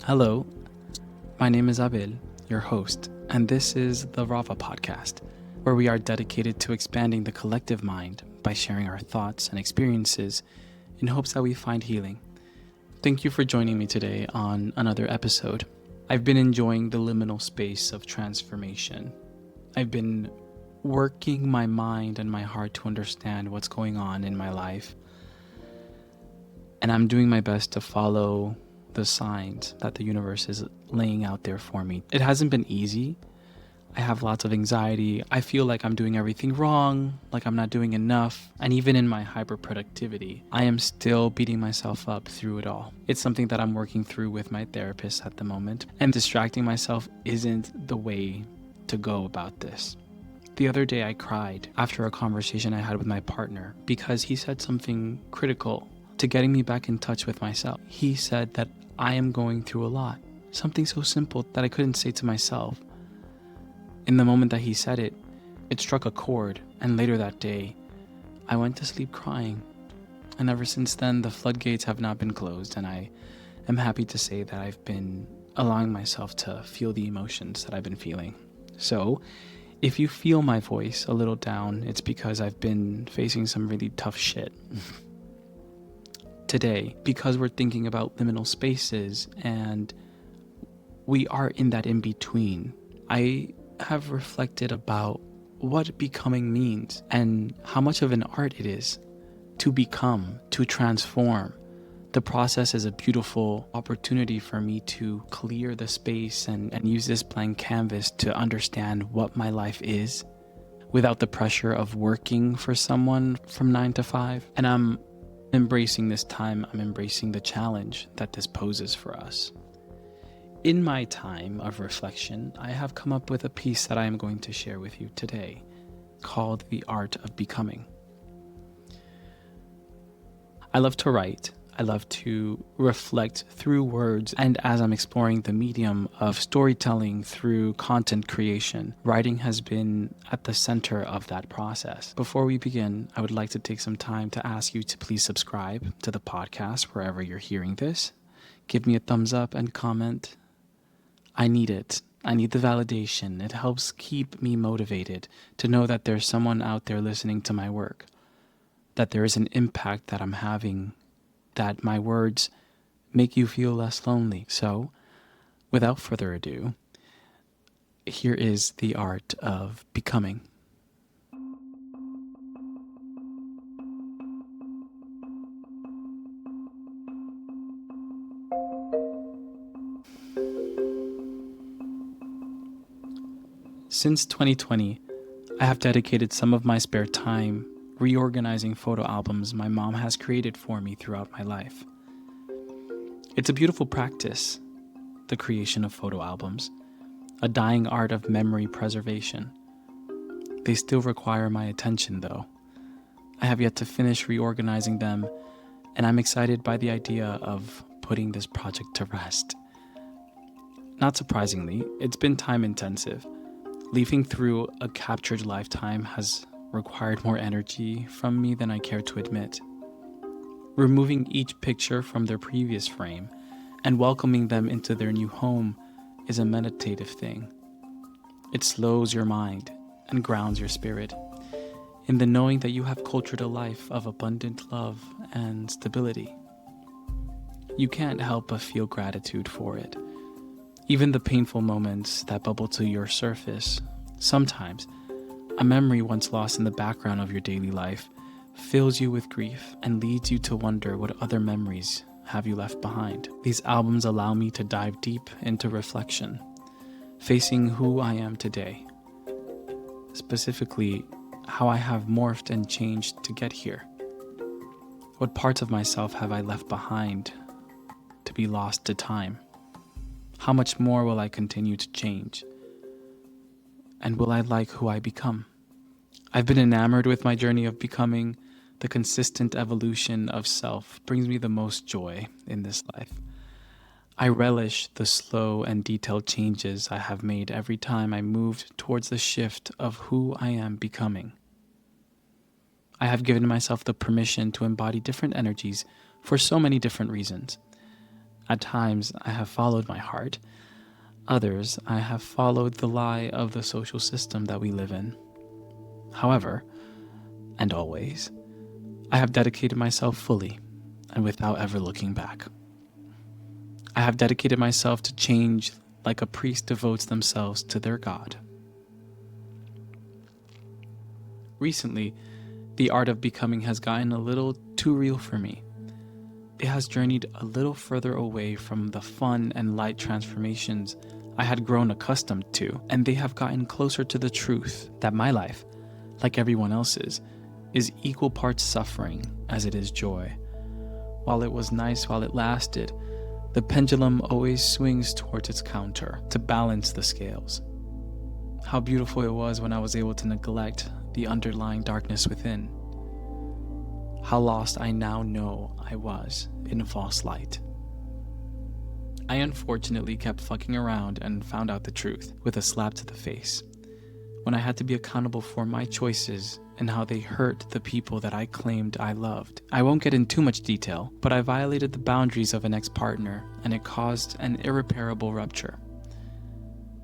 Hello, my name is Abel, your host, and this is the Rava podcast, where we are dedicated to expanding the collective mind by sharing our thoughts and experiences in hopes that we find healing. Thank you for joining me today on another episode. I've been enjoying the liminal space of transformation. I've been working my mind and my heart to understand what's going on in my life, and I'm doing my best to follow the signs that the universe is laying out there for me. It hasn't been easy. I have lots of anxiety. I feel like I'm doing everything wrong, like I'm not doing enough. And even in my hyperproductivity, I am still beating myself up through it all. It's something that I'm working through with my therapist at the moment. And distracting myself isn't the way to go about this. The other day I cried after a conversation I had with my partner because he said something critical to getting me back in touch with myself. He said that I am going through a lot. Something so simple that I couldn't say to myself. In the moment that he said it, it struck a chord, and later that day, I went to sleep crying. And ever since then, the floodgates have not been closed, and I am happy to say that I've been allowing myself to feel the emotions that I've been feeling. So, if you feel my voice a little down, it's because I've been facing some really tough shit. Today, because we're thinking about liminal spaces and we are in that in-between, I have reflected about what becoming means and how much of an art it is to become, to transform. The process is a beautiful opportunity for me to clear the space and use this blank canvas to understand what my life is without the pressure of working for someone from 9 to 5. And I'm embracing this time. I'm embracing the challenge that this poses for us. In my time of reflection, I have come up with a piece that I am going to share with you today called The Art of Becoming. I love to write. I love to reflect through words, and as I'm exploring the medium of storytelling through content creation, writing has been at the center of that process. Before we begin, I would like to take some time to ask you to please subscribe to the podcast wherever you're hearing this. Give me a thumbs up and comment. I need it. I need the validation. It helps keep me motivated to know that there's someone out there listening to my work, that there is an impact that I'm having, that my words make you feel less lonely. So, without further ado, here is the art of becoming. Since 2020, I have dedicated some of my spare time reorganizing photo albums my mom has created for me throughout my life. It's a beautiful practice, the creation of photo albums, a dying art of memory preservation. They still require my attention, though. I have yet to finish reorganizing them, and I'm excited by the idea of putting this project to rest. Not surprisingly, it's been time intensive. Leafing through a captured lifetime has required more energy from me than I care to admit. Removing each picture from their previous frame and welcoming them into their new home is a meditative thing. It slows your mind and grounds your spirit in the knowing that you have cultured a life of abundant love and stability. You can't help but feel gratitude for it. Even the painful moments that bubble to your surface, sometimes a memory once lost in the background of your daily life fills you with grief and leads you to wonder what other memories have you left behind. These albums allow me to dive deep into reflection, facing who I am today, specifically how I have morphed and changed to get here. What parts of myself have I left behind to be lost to time? How much more will I continue to change? And will I like who I become? I've been enamored with my journey of becoming. The consistent evolution of self brings me the most joy in this life. I relish the slow and detailed changes I have made every time I moved towards the shift of who I am becoming. I have given myself the permission to embody different energies for so many different reasons. At times, I have followed my heart. Others, I have followed the lie of the social system that we live in. However, and always, I have dedicated myself fully and without ever looking back. I have dedicated myself to change like a priest devotes themselves to their God. Recently, the art of becoming has gotten a little too real for me. It has journeyed a little further away from the fun and light transformations I had grown accustomed to, and they have gotten closer to the truth that my life, like everyone else's, is equal parts suffering as it is joy. While it was nice while it lasted, the pendulum always swings towards its counter to balance the scales. How beautiful it was when I was able to neglect the underlying darkness within. How lost I now know I was in false light. I unfortunately kept fucking around and found out the truth with a slap to the face, when I had to be accountable for my choices and how they hurt the people that I claimed I loved. I won't get into too much detail, but I violated the boundaries of an ex-partner, and it caused an irreparable rupture.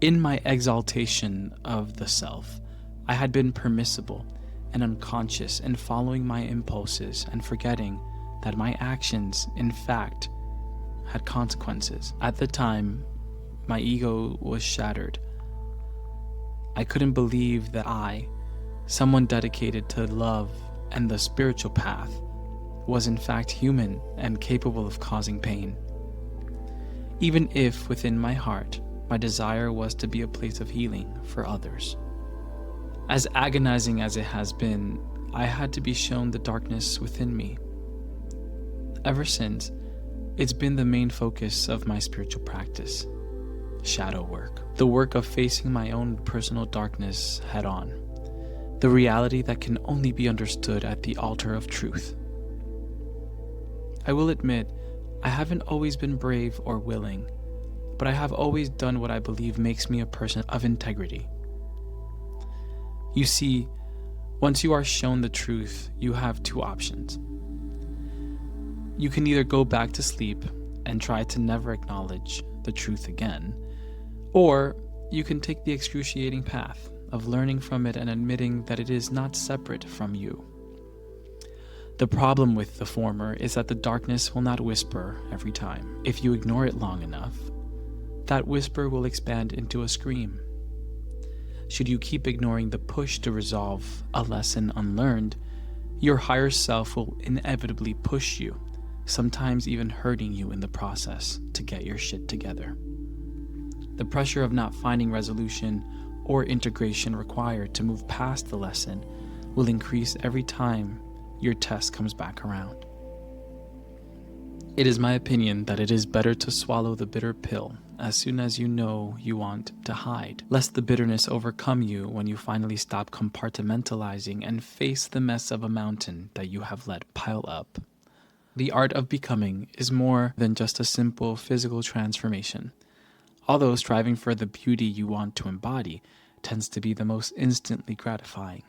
In my exaltation of the self, I had been permissible and unconscious in following my impulses and forgetting that my actions, in fact, had consequences. At the time, my ego was shattered. I couldn't believe that I, someone dedicated to love and the spiritual path, was in fact human and capable of causing pain. Even if within my heart, my desire was to be a place of healing for others. As agonizing as it has been, I had to be shown the darkness within me. Ever since, it's been the main focus of my spiritual practice. Shadow work. The work of facing my own personal darkness head on. The reality that can only be understood at the altar of truth. I will admit, I haven't always been brave or willing, but I have always done what I believe makes me a person of integrity. You see, once you are shown the truth, you have two options. You can either go back to sleep and try to never acknowledge the truth again, or you can take the excruciating path of learning from it and admitting that it is not separate from you. The problem with the former is that the darkness will not whisper every time. If you ignore it long enough, that whisper will expand into a scream. Should you keep ignoring the push to resolve a lesson unlearned, your higher self will inevitably push you, sometimes even hurting you in the process, to get your shit together. The pressure of not finding resolution or integration required to move past the lesson will increase every time your test comes back around. It is my opinion that it is better to swallow the bitter pill as soon as you know you want to hide, lest the bitterness overcome you when you finally stop compartmentalizing and face the mess of a mountain that you have let pile up. The art of becoming is more than just a simple physical transformation, although striving for the beauty you want to embody tends to be the most instantly gratifying.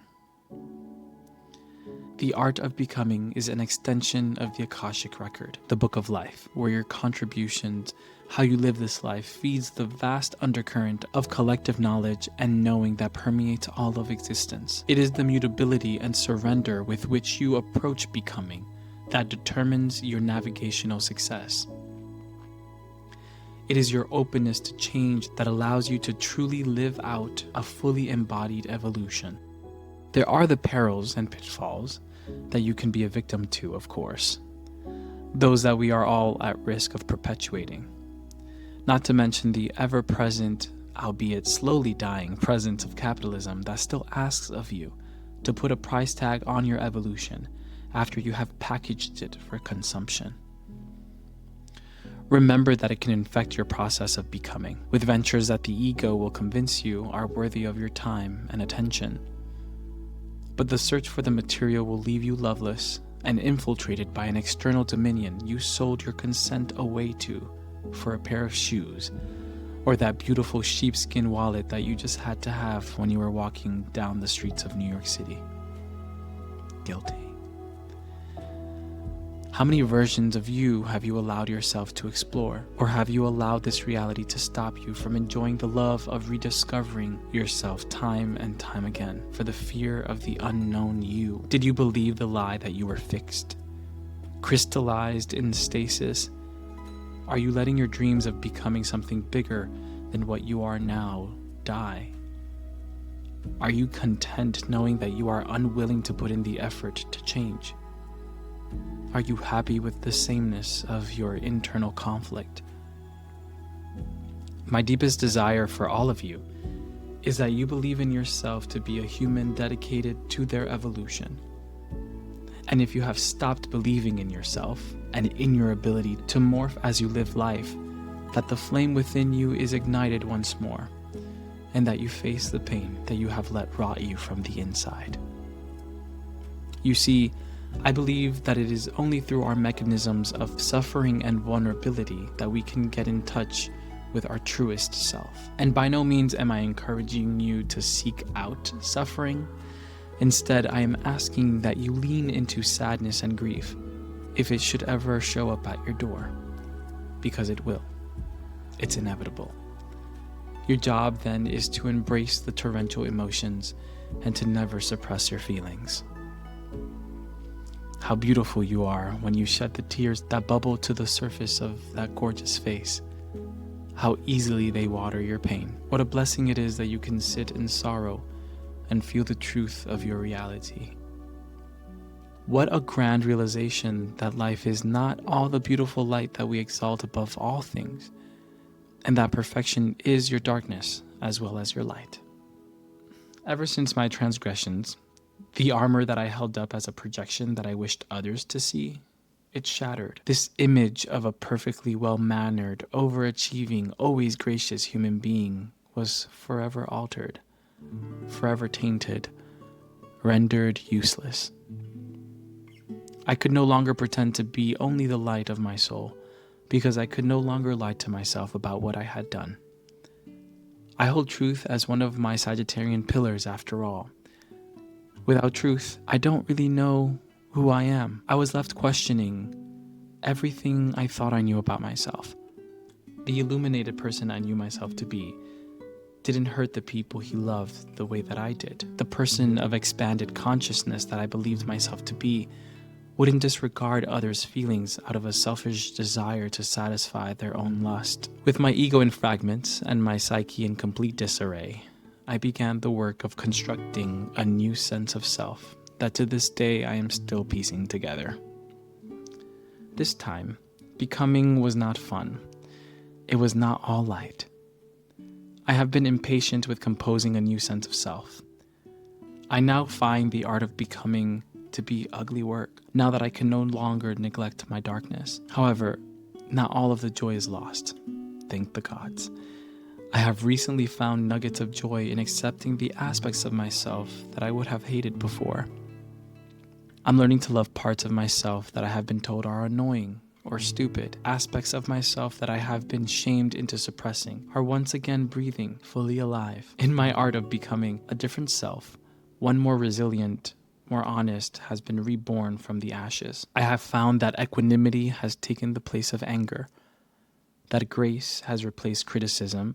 The art of becoming is an extension of the Akashic record, the book of life, where your contributions, how you live this life, feeds the vast undercurrent of collective knowledge and knowing that permeates all of existence. It is the mutability and surrender with which you approach becoming that determines your navigational success. It is your openness to change that allows you to truly live out a fully embodied evolution. There are the perils and pitfalls that you can be a victim to, of course. Those that we are all at risk of perpetuating. Not to mention the ever-present, albeit slowly dying, presence of capitalism that still asks of you to put a price tag on your evolution after you have packaged it for consumption. Remember that it can infect your process of becoming, with ventures that the ego will convince you are worthy of your time and attention. But the search for the material will leave you loveless and infiltrated by an external dominion you sold your consent away to for a pair of shoes, or that beautiful sheepskin wallet that you just had to have when you were walking down the streets of New York City. Guilty. How many versions of you have you allowed yourself to explore? Or have you allowed this reality to stop you from enjoying the love of rediscovering yourself time and time again for the fear of the unknown you? Did you believe the lie that you were fixed, crystallized in stasis? Are you letting your dreams of becoming something bigger than what you are now die? Are you content knowing that you are unwilling to put in the effort to change? Are you happy with the sameness of your internal conflict? My deepest desire for all of you is that you believe in yourself to be a human dedicated to their evolution. And if you have stopped believing in yourself and in your ability to morph as you live life, that the flame within you is ignited once more, and that you face the pain that you have let rot you from the inside. You see, I believe that it is only through our mechanisms of suffering and vulnerability that we can get in touch with our truest self. And by no means am I encouraging you to seek out suffering. Instead, I am asking that you lean into sadness and grief if it should ever show up at your door, because it will. It's inevitable. Your job then is to embrace the torrential emotions and to never suppress your feelings. How beautiful you are when you shed the tears that bubble to the surface of that gorgeous face. How easily they water your pain. What a blessing it is that you can sit in sorrow and feel the truth of your reality. What a grand realization that life is not all the beautiful light that we exalt above all things, and that perfection is your darkness as well as your light. Ever since my transgressions, the armor that I held up as a projection that I wished others to see, it shattered. This image of a perfectly well-mannered, overachieving, always gracious human being was forever altered, forever tainted, rendered useless. I could no longer pretend to be only the light of my soul, because I could no longer lie to myself about what I had done. I hold truth as one of my Sagittarian pillars after all. Without truth, I don't really know who I am. I was left questioning everything I thought I knew about myself. The illuminated person I knew myself to be didn't hurt the people he loved the way that I did. The person of expanded consciousness that I believed myself to be wouldn't disregard others' feelings out of a selfish desire to satisfy their own lust. With my ego in fragments and my psyche in complete disarray, I began the work of constructing a new sense of self that to this day I am still piecing together. This time, becoming was not fun. It was not all light. I have been impatient with composing a new sense of self. I now find the art of becoming to be ugly work, now that I can no longer neglect my darkness. However, not all of the joy is lost. Thank the gods. I have recently found nuggets of joy in accepting the aspects of myself that I would have hated before. I'm learning to love parts of myself that I have been told are annoying or stupid. Aspects of myself that I have been shamed into suppressing are once again breathing, fully alive. In my art of becoming a different self, one more resilient, more honest, has been reborn from the ashes. I have found that equanimity has taken the place of anger, that grace has replaced criticism,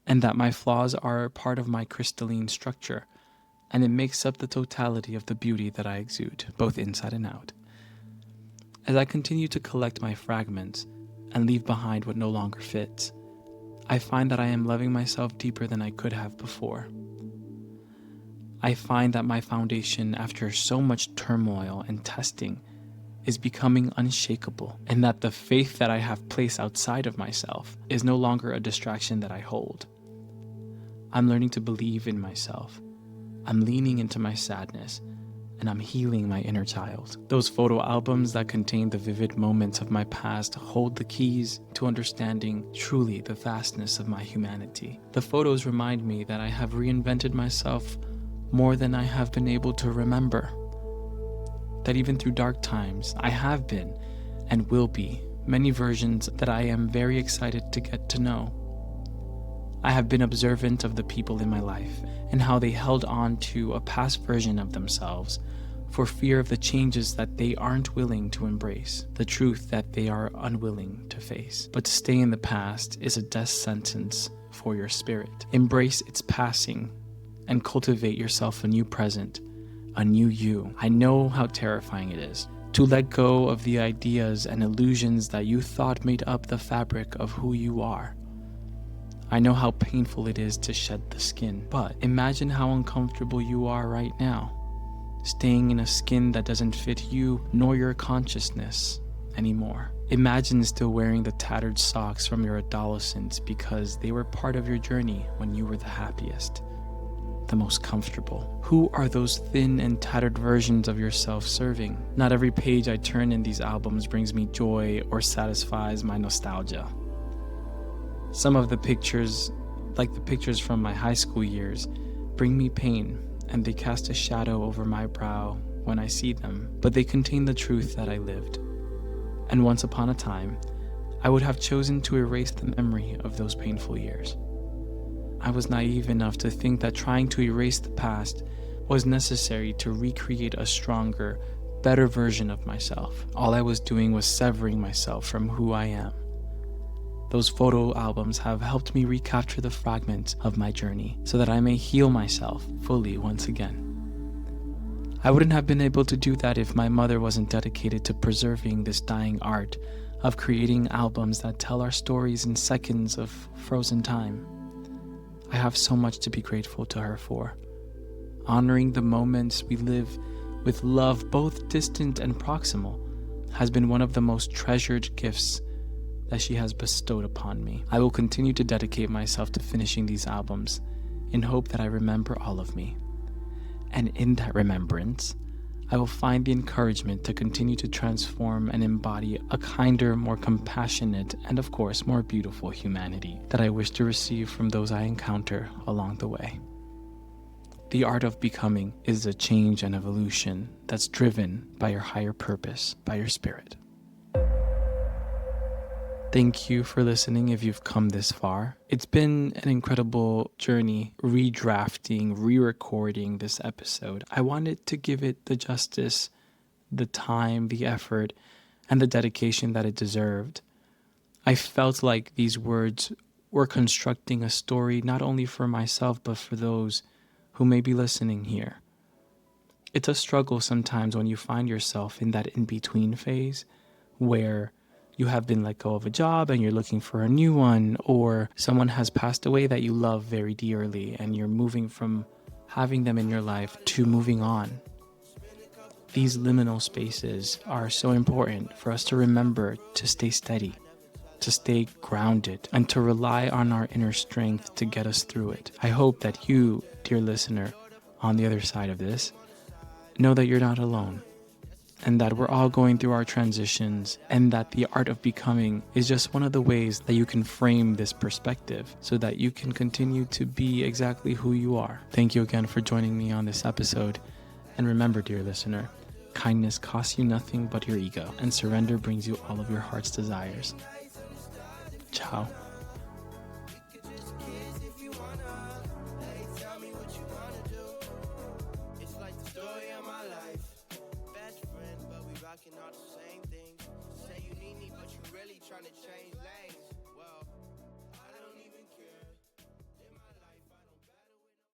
and that my flaws are part of my crystalline structure, and it makes up the totality of the beauty that I exude, both inside and out. As I continue to collect my fragments and leave behind what no longer fits, I find that I am loving myself deeper than I could have before. I find that my foundation, after so much turmoil and testing, is becoming unshakable, and that the faith that I have placed outside of myself is no longer a distraction that I hold. I'm learning to believe in myself. I'm leaning into my sadness, and I'm healing my inner child. Those photo albums that contain the vivid moments of my past hold the keys to understanding truly the vastness of my humanity. The photos remind me that I have reinvented myself more than I have been able to remember. That even through dark times, I have been and will be many versions that I am very excited to get to know. I have been observant of the people in my life and how they held on to a past version of themselves for fear of the changes that they aren't willing to embrace, the truth that they are unwilling to face. But to stay in the past is a death sentence for your spirit. Embrace its passing and cultivate yourself a new present, a new you. I know how terrifying it is to let go of the ideas and illusions that you thought made up the fabric of who you are. I know how painful it is to shed the skin, but imagine how uncomfortable you are right now, staying in a skin that doesn't fit you nor your consciousness anymore. Imagine still wearing the tattered socks from your adolescence because they were part of your journey when you were the happiest, the most comfortable. Who are those thin and tattered versions of yourself serving? Not every page I turn in these albums brings me joy or satisfies my nostalgia. Some of the pictures, like the pictures from my high school years, bring me pain, and they cast a shadow over my brow when I see them, but they contain the truth that I lived. And once upon a time, I would have chosen to erase the memory of those painful years. I was naive enough to think that trying to erase the past was necessary to recreate a stronger, better version of myself. All I was doing was severing myself from who I am. Those photo albums have helped me recapture the fragments of my journey so that I may heal myself fully once again. I wouldn't have been able to do that if my mother wasn't dedicated to preserving this dying art of creating albums that tell our stories in seconds of frozen time. I have so much to be grateful to her for. Honoring the moments we live with love, both distant and proximal, has been one of the most treasured gifts that she has bestowed upon me. I will continue to dedicate myself to finishing these albums in hope that I remember all of me. And in that remembrance, I will find the encouragement to continue to transform and embody a kinder, more compassionate, and of course, more beautiful humanity that I wish to receive from those I encounter along the way. The art of becoming is a change and evolution that's driven by your higher purpose, by your spirit. Thank you for listening if you've come this far. It's been an incredible journey redrafting, re-recording this episode. I wanted to give it the justice, the time, the effort, and the dedication that it deserved. I felt like these words were constructing a story not only for myself, but for those who may be listening here. It's a struggle sometimes when you find yourself in that in-between phase where you have been let go of a job and you're looking for a new one, or someone has passed away that you love very dearly and you're moving from having them in your life to moving on. These liminal spaces are so important for us to remember to stay steady, to stay grounded, and to rely on our inner strength to get us through it. I hope that you, dear listener, on the other side of this, know that you're not alone, and that we're all going through our transitions, and that the art of becoming is just one of the ways that you can frame this perspective so that you can continue to be exactly who you are. Thank you again for joining me on this episode. And remember, dear listener, kindness costs you nothing but your ego, and surrender brings you all of your heart's desires. Ciao.